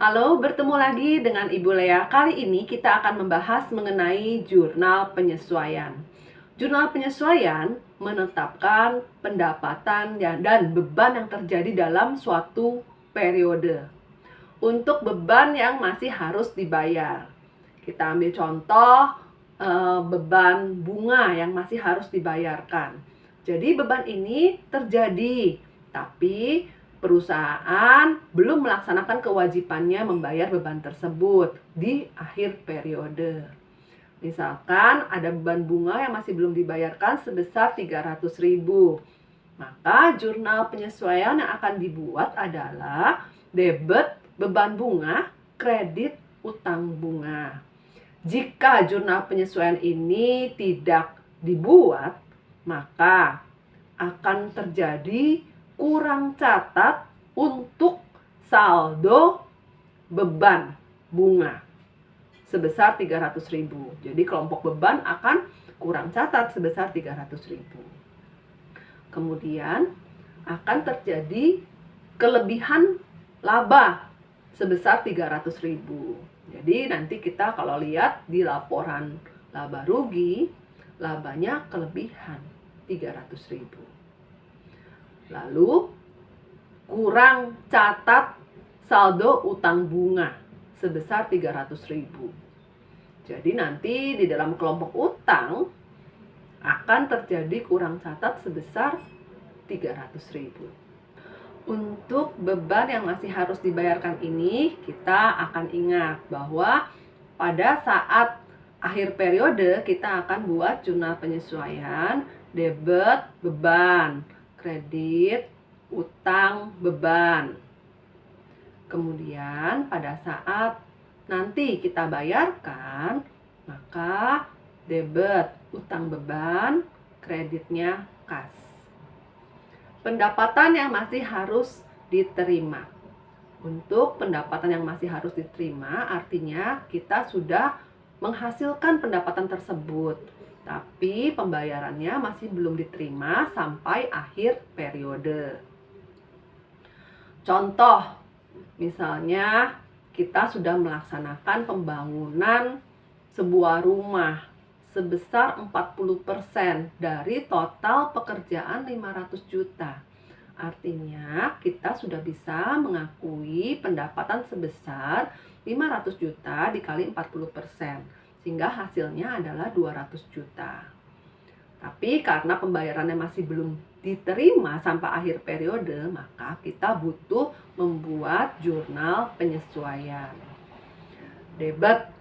Halo, bertemu lagi dengan Ibu Lea. Kali ini kita akan membahas mengenai jurnal penyesuaian. Jurnal penyesuaian menetapkan pendapatan dan beban yang terjadi dalam suatu periode. Untuk beban yang masih harus dibayar, kita ambil contoh beban bunga yang masih harus dibayarkan. Jadi beban ini terjadi, tapi perusahaan belum melaksanakan kewajibannya membayar beban tersebut di akhir periode. Misalkan ada beban bunga yang masih belum dibayarkan sebesar 300.000. Maka jurnal penyesuaian yang akan dibuat adalah debit beban bunga, kredit utang bunga. Jika jurnal penyesuaian ini tidak dibuat, maka akan terjadi kurang catat untuk saldo beban bunga sebesar 300.000. Jadi kelompok beban akan kurang catat sebesar 300.000. Kemudian akan terjadi kelebihan laba sebesar 300.000. Jadi nanti kita kalau lihat di laporan laba rugi, labanya kelebihan 300.000. Lalu kurang catat saldo utang bunga sebesar 300.000. Jadi nanti di dalam kelompok utang akan terjadi kurang catat sebesar 300.000. Untuk beban yang masih harus dibayarkan ini, kita akan ingat bahwa pada saat akhir periode kita akan buat jurnal penyesuaian debit beban, kredit utang beban. Kemudian pada saat nanti kita bayarkan, maka debit utang beban, kreditnya kas. Pendapatan yang masih harus diterima. Untuk pendapatan yang masih harus diterima, artinya kita sudah menghasilkan pendapatan tersebut, tapi pembayarannya masih belum diterima sampai akhir periode. Contoh, misalnya kita sudah melaksanakan pembangunan sebuah rumah sebesar 40% dari total pekerjaan 500 juta. Artinya kita sudah bisa mengakui pendapatan sebesar 500 juta dikali 40%, sehingga hasilnya adalah 200 juta. Tapi karena pembayarannya masih belum diterima sampai akhir periode, maka kita butuh membuat jurnal penyesuaian. Debit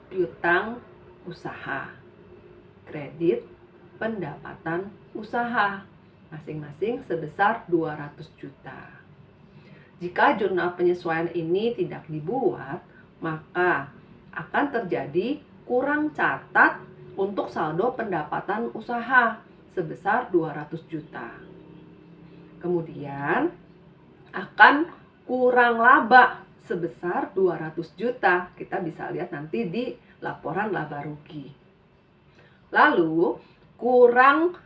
piutang usaha, kredit pendapatan usaha, masing-masing sebesar 200 juta. Jika jurnal penyesuaian ini tidak dibuat, maka akan terjadi kurang catat untuk saldo pendapatan usaha sebesar 200 juta. Kemudian akan kurang laba sebesar 200 juta. Kita bisa lihat nanti di laporan laba rugi. Lalu kurang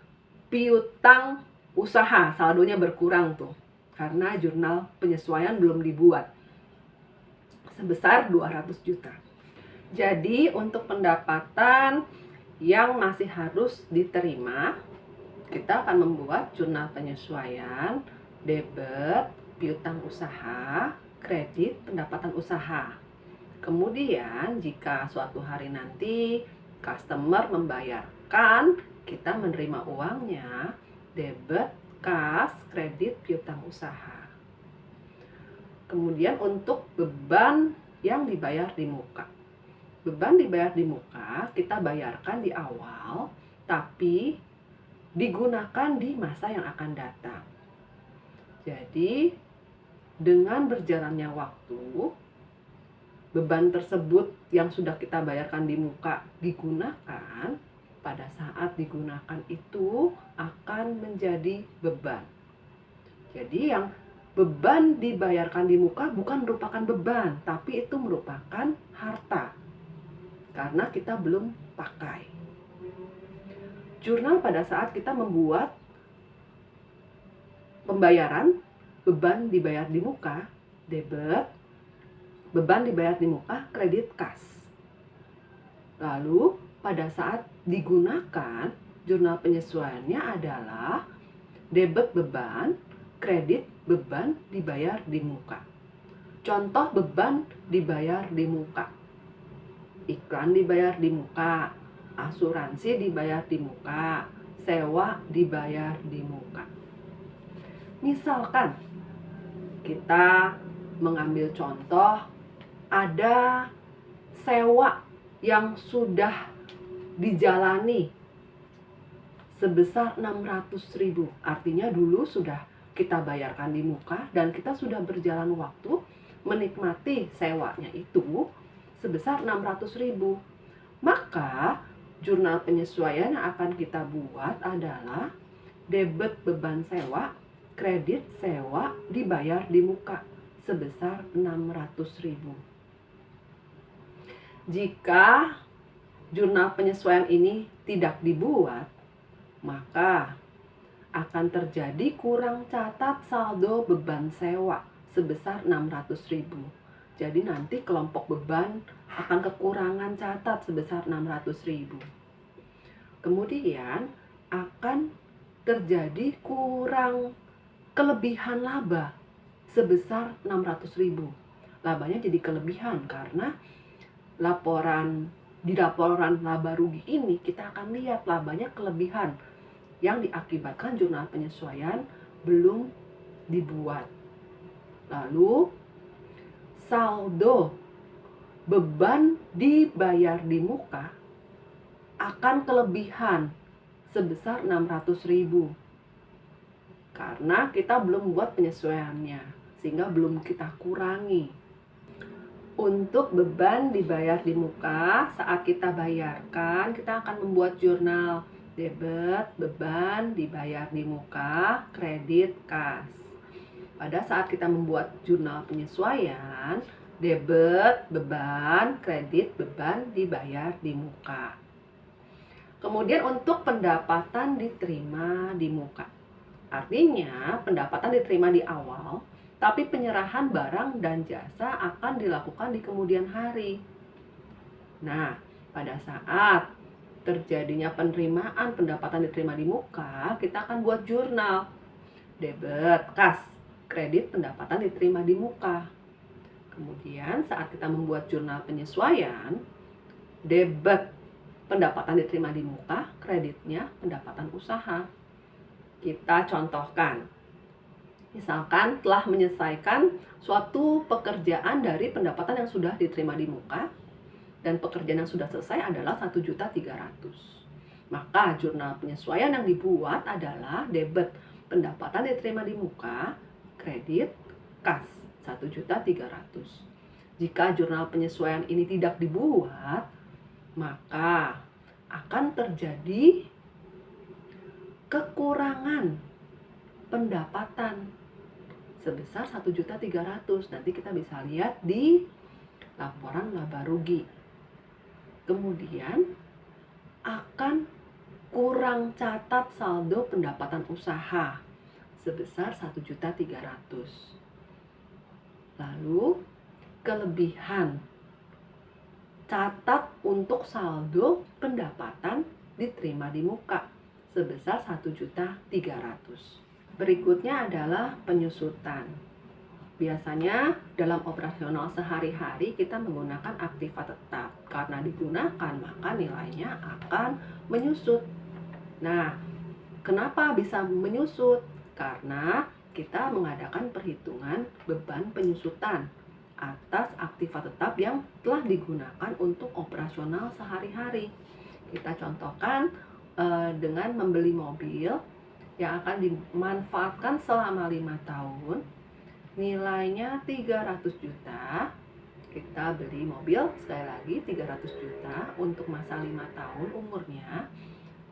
piutang usaha, saldonya berkurang tuh karena jurnal penyesuaian belum dibuat, sebesar 200 juta. Jadi untuk pendapatan yang masih harus diterima, kita akan membuat jurnal penyesuaian debit piutang usaha, kredit pendapatan usaha. Kemudian jika suatu hari nanti customer membayarkan, kita menerima uangnya debit kas, kredit piutang usaha. Kemudian untuk beban yang dibayar di muka. Beban dibayar di muka kita bayarkan di awal, tapi digunakan di masa yang akan datang. Jadi dengan berjalannya waktu, beban tersebut yang sudah kita bayarkan di muka digunakan, pada saat digunakan itu akan menjadi beban. Jadi yang beban dibayarkan di muka bukan merupakan beban, tapi itu merupakan harta karena kita belum pakai. Jurnal pada saat kita membuat pembayaran beban dibayar di muka, debit beban dibayar di muka, kredit kas. Lalu pada saat digunakan, jurnal penyesuaiannya adalah debit beban, kredit beban dibayar di muka. Contoh beban dibayar di muka. Iklan dibayar di muka, asuransi dibayar di muka, sewa dibayar di muka. Misalkan kita mengambil contoh ada sewa yang sudah dijalani sebesar 600.000. Artinya dulu sudah kita bayarkan di muka dan kita sudah berjalan waktu menikmati sewanya itu sebesar 600.000. Maka jurnal penyesuaian yang akan kita buat adalah debit beban sewa, kredit sewa dibayar di muka sebesar 600.000. Jika jurnal penyesuaian ini tidak dibuat, maka akan terjadi kurang catat saldo beban sewa sebesar 600.000. Jadi nanti kelompok beban akan kekurangan catat sebesar 600.000. Kemudian akan terjadi kurang kelebihan laba sebesar 600.000. Labanya jadi kelebihan karena di laporan laba rugi ini kita akan lihat labanya kelebihan yang diakibatkan jurnal penyesuaian belum dibuat. Lalu saldo beban dibayar di muka akan kelebihan sebesar 600.000 karena kita belum buat penyesuaiannya sehingga belum kita kurangi. Untuk beban dibayar di muka, saat kita bayarkan, kita akan membuat jurnal debit, beban dibayar di muka, kredit kas. Pada saat kita membuat jurnal penyesuaian, debit, beban, kredit, beban dibayar di muka. Kemudian untuk pendapatan diterima di muka. Artinya pendapatan diterima di awal, tapi penyerahan barang dan jasa akan dilakukan di kemudian hari. Nah, pada saat terjadinya penerimaan pendapatan diterima di muka, kita akan buat jurnal debit, kas, kredit pendapatan diterima di muka. Kemudian saat kita membuat jurnal penyesuaian, debit pendapatan diterima di muka, kreditnya pendapatan usaha. Kita contohkan. Misalkan telah menyelesaikan suatu pekerjaan dari pendapatan yang sudah diterima di muka dan pekerjaan yang sudah selesai adalah 1.300.000. Maka jurnal penyesuaian yang dibuat adalah debit pendapatan diterima di muka, kredit kas 1.300.000. Jika jurnal penyesuaian ini tidak dibuat, maka akan terjadi kekurangan pendapatan sebesar 1.300.000. Nanti kita bisa lihat di laporan laba rugi. Kemudian akan kurang catat saldo pendapatan usaha sebesar 1.300.000. Lalu kelebihan catat untuk saldo pendapatan diterima di muka sebesar 1.300.000. Berikutnya adalah penyusutan. Biasanya dalam operasional sehari-hari kita menggunakan aktiva tetap. Karena digunakan maka nilainya akan menyusut. Nah, kenapa bisa menyusut? Karena kita mengadakan perhitungan beban penyusutan atas aktiva tetap yang telah digunakan untuk operasional sehari-hari. Kita contohkan dengan membeli mobil yang akan dimanfaatkan selama 5 tahun, nilainya 300 juta. Kita beli mobil, sekali lagi 300 juta untuk masa 5 tahun umurnya.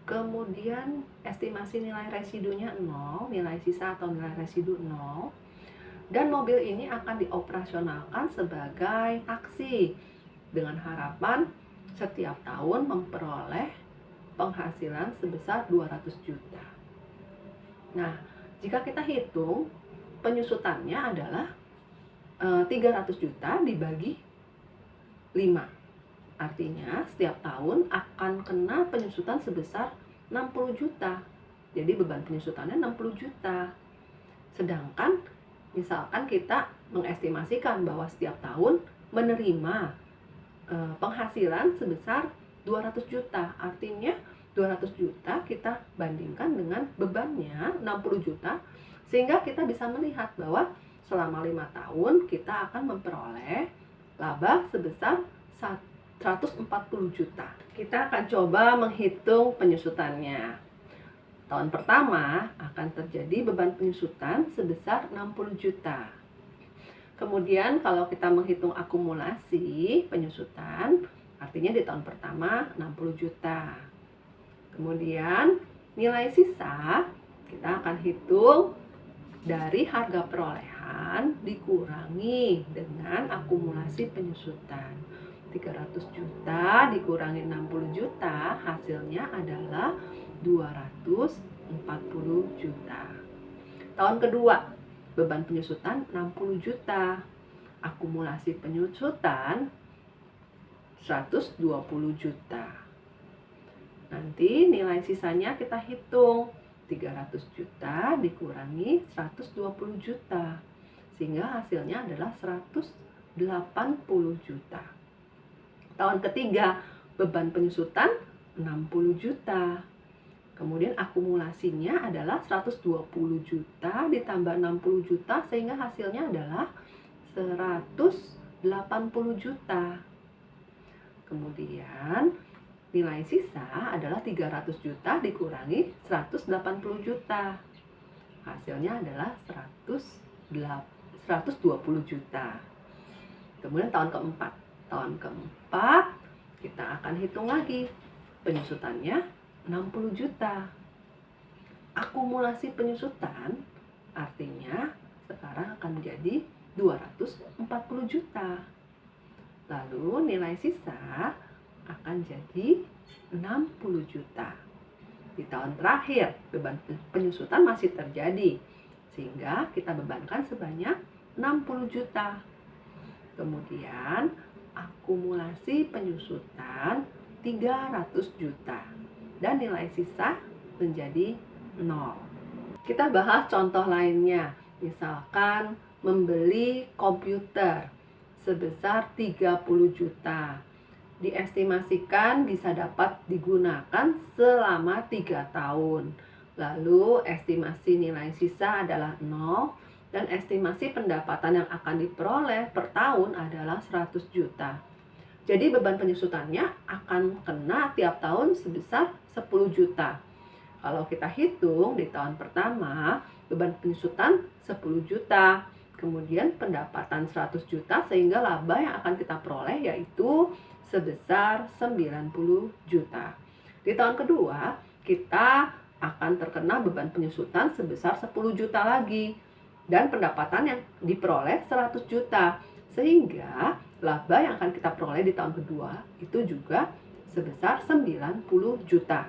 Kemudian estimasi nilai residunya 0, nilai sisa atau nilai residu 0. Dan mobil ini akan dioperasionalkan sebagai taksi dengan harapan setiap tahun memperoleh penghasilan sebesar 200 juta. Nah, jika kita hitung penyusutannya adalah 300 juta dibagi 5. Artinya setiap tahun akan kena penyusutan sebesar 60 juta. Jadi beban penyusutannya 60 juta. Sedangkan misalkan kita mengestimasikan bahwa setiap tahun menerima penghasilan sebesar 200 juta. Artinya 200 juta kita bandingkan dengan bebannya 60 juta, sehingga kita bisa melihat bahwa selama 5 tahun kita akan memperoleh laba sebesar 140 juta. Kita akan coba menghitung penyusutannya. Tahun pertama akan terjadi beban penyusutan sebesar 60 juta. Kemudian kalau kita menghitung akumulasi penyusutan, artinya di tahun pertama 60 juta. Kemudian nilai sisa kita akan hitung dari harga perolehan dikurangi dengan akumulasi penyusutan. 300 juta dikurangi 60 juta, hasilnya adalah 240 juta. Tahun kedua, beban penyusutan 60 juta. Akumulasi penyusutan 120 juta. Nanti nilai sisanya kita hitung. 300 juta dikurangi 120 juta. Sehingga hasilnya adalah 180 juta. Tahun ketiga, beban penyusutan 60 juta. Kemudian akumulasinya adalah 120 juta ditambah 60 juta, sehingga hasilnya adalah 180 juta. Kemudian nilai sisa adalah 300 juta dikurangi 180 juta. Hasilnya adalah 120 juta. Kemudian tahun keempat. Tahun keempat kita akan hitung lagi penyusutannya 60 juta. Akumulasi penyusutan artinya sekarang akan menjadi 240 juta. Lalu nilai sisa akan jadi 60 juta. Di tahun terakhir beban penyusutan masih terjadi, sehingga kita bebankan sebanyak 60 juta. Kemudian akumulasi penyusutan 300 juta. Dan nilai sisa menjadi 0. Kita bahas contoh lainnya. Misalkan membeli komputer sebesar 30 juta. Diestimasikan bisa dapat digunakan selama 3 tahun. Lalu estimasi nilai sisa adalah 0 dan estimasi pendapatan yang akan diperoleh per tahun adalah 100 juta. Jadi beban penyusutannya akan kena tiap tahun sebesar 10 juta. Kalau kita hitung di tahun pertama, beban penyusutan 10 juta. Kemudian pendapatan 100 juta, sehingga laba yang akan kita peroleh yaitu sebesar 90 juta. Di tahun kedua, kita akan terkena beban penyusutan sebesar 10 juta lagi. Dan pendapatan yang diperoleh 100 juta. Sehingga laba yang akan kita peroleh di tahun kedua itu juga sebesar 90 juta.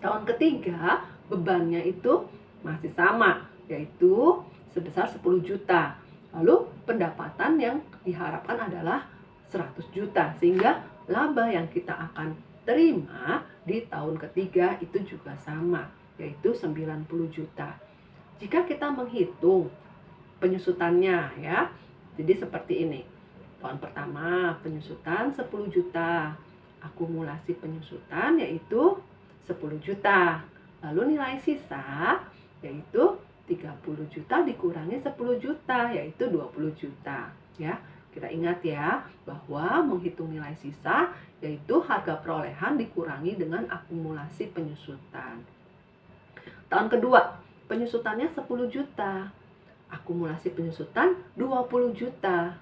Tahun ketiga bebannya itu masih sama, yaitu sebesar 10 juta. Lalu pendapatan yang diharapkan adalah 100 juta, sehingga laba yang kita akan terima di tahun ketiga itu juga sama, yaitu 90 juta. Jika kita menghitung penyusutannya ya, jadi seperti ini. Tahun pertama penyusutan 10 juta. Akumulasi penyusutan yaitu 10 juta. Lalu nilai sisa yaitu 30 juta dikurangi 10 juta yaitu 20 juta. Ya, kita ingat ya bahwa menghitung nilai sisa yaitu harga perolehan dikurangi dengan akumulasi penyusutan. Tahun kedua, penyusutannya 10 juta. Akumulasi penyusutan 20 juta.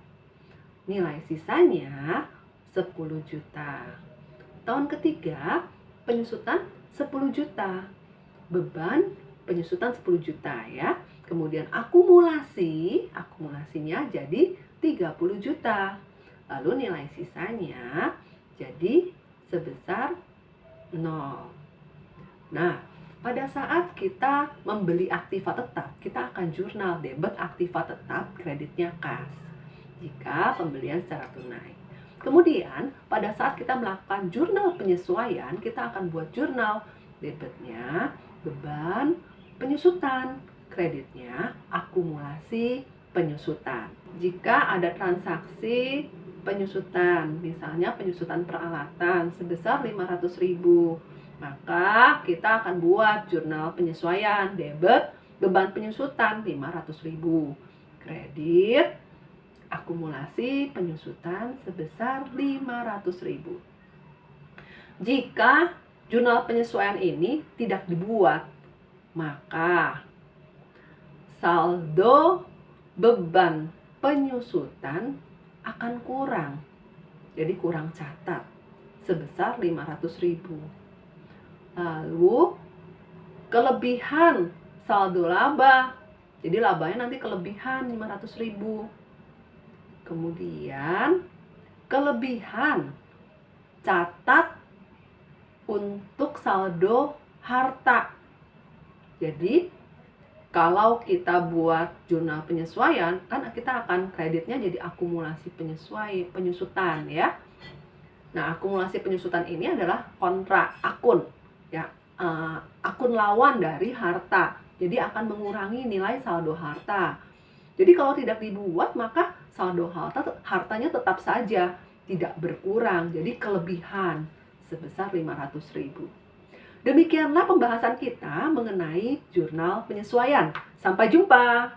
Nilai sisanya 10 juta. Tahun ketiga, penyusutan 10 juta. Beban penyusutan 10 juta ya. Kemudian akumulasinya jadi 30 juta. Lalu nilai sisanya jadi sebesar 0. Nah, Pada saat kita membeli aktiva tetap, kita akan jurnal debit aktiva tetap, kreditnya kas. Jika pembelian secara tunai. Kemudian, pada saat kita melakukan jurnal penyesuaian, kita akan buat jurnal debitnya, beban, penyusutan, kreditnya, akumulasi, penyusutan. Jika ada transaksi penyusutan, misalnya penyusutan peralatan sebesar 500.000, maka kita akan buat jurnal penyesuaian debit beban penyusutan 500.000, kredit akumulasi penyusutan sebesar 500.000. Jika jurnal penyesuaian ini tidak dibuat, maka saldo beban penyusutan akan kurang. Jadi kurang catat sebesar 500.000. Lalu kelebihan saldo laba. Jadi labanya nanti kelebihan 500.000. Kemudian kelebihan catat untuk saldo harta. Jadi kalau kita buat jurnal penyesuaian, kan kita akan kreditnya jadi akumulasi penyusutan ya. Nah, akumulasi penyusutan ini adalah kontra akun ya, akun lawan dari harta. Jadi akan mengurangi nilai saldo harta. Jadi kalau tidak dibuat, maka saldo hartanya tetap saja tidak berkurang. Jadi kelebihan sebesar 500.000. Demikianlah pembahasan kita mengenai jurnal penyesuaian. Sampai jumpa.